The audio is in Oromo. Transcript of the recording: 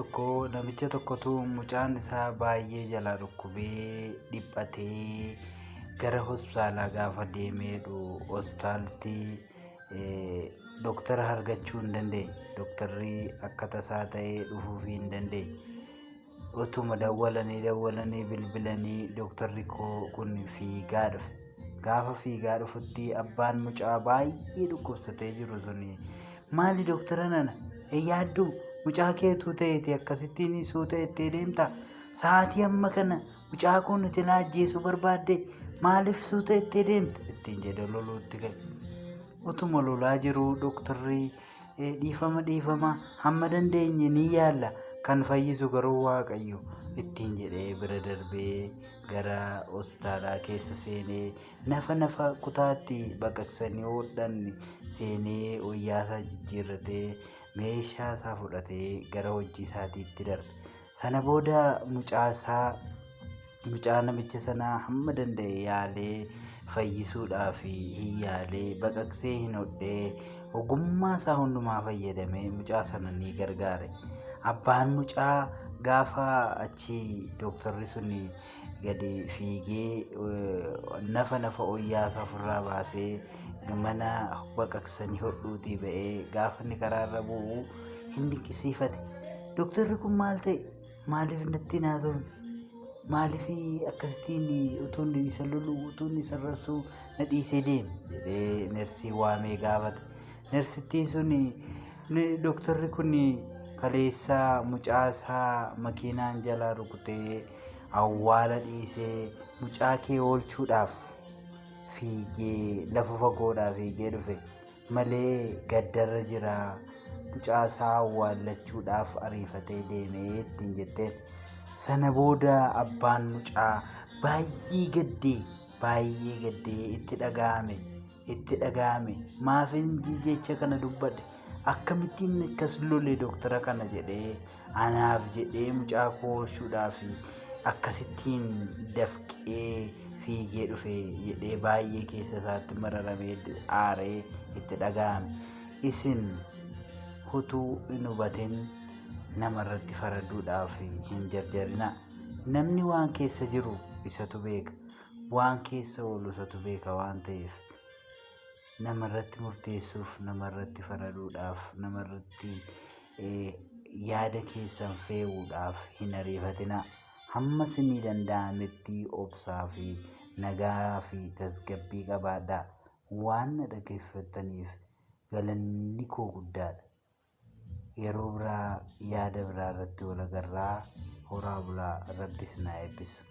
tokko namicha tokkotu mucaan isaa baay'ee jalaa dhukkubee dhiphatee gara hospitaalaa gaafa deemeedhu hospitaalatti doktara argachuu hin dandeenye. Doktarri akka tasaa ta'ee dhufuufii hin dandeenye. Utuma dawwalanii bilbilanii doktarri kun fiigaa dhufe. Gaafa fiigaa dhufutti abbaan mucaa baay'ee dhukkubsatee jiru suni maali doktara nana yaaddu mucaa keetu ta'eeti akkasittiin suuta itti deemta sa'aatii amma kana mucaa kun itti ajjeesuu barbaadde maaliif suuta itti deemta ittiin jedhe loluutti ga'e. Utuma lolaa jiru doktarri dhiifama hamma dandeenye ni yaalla kan fayyisu garuu waaqayyo ittiin jedhee bira darbee gara hospitaalaa keessa seenee nafa kutaatti baqaqsanii hodhan seenee wayyaasaa jijjiirratee meeshaa isaa fudhatee gara hojii isaatiitti darbe. Sana booda mucaa namicha sanaa hamma danda'e yaalee fayyisuudhaaf hin yaalee baqaqsee hin hodhee ogummaa isaa hundumaa fayyadamee mucaa sana ni gargaare. Abbaan mucaa gaafa achi doktarri sun gadi fiigee nafa wayyaasaa ofirraa baasee mana baqaqsanii hodhuutii ba'ee gaafa inni karaarra bu'u hin dinqisiifate. Doktarri kun maal ta'e? Maaliif natti naasofne? Maaliif akkasittiin utuun isa lolu utuun isa rarsuu na dhiisee deeme jedhee nersii waamee gaafate. Nersittiin sun doktarri kun kaleessaa mucaa isaa makiinaan jalaa rukutee awwaala dhiisee mucaa kee oolchuudhaaf fiigee lafa fagoodhaa fiigee dhufe malee gaddarra jira mucaa isaa awwaallachuudhaaf ariifatee deemee ittiin jetteen. Sana booda abbaan mucaa baay'ee gaddee itti dhaga'ame maafin jecha kana dubbadhe akkamittiin akkas lole doktara kana jedhee anaaf jedhee mucaa koo oolchuudhaaf akkasittiin dafqee fiigee dhufe jedhee baay'ee keessa isaatti mararamee aaree itti dhaga'ame. Isin utuu hin hubatin namarratti faraduudhaaf hin jarjarina. Namni waan keessa jiru isatu beeka. Waan keessa oolu isatu beeka waan ta'eef namarratti murteessuuf namarratti faraduudhaaf namarratti yaada keessan fe'uudhaaf hin ariifatina. Hamma isinii danda'ametti obsaa fi nagaa fi tasgabbii qabaadhaa. Waan na dhaggeeffattaniif galanni koo guddaadha. Yeroo biraa yaada biraa irratti wal agarraa. Horaa bulaa. Rabbis na eebbisu.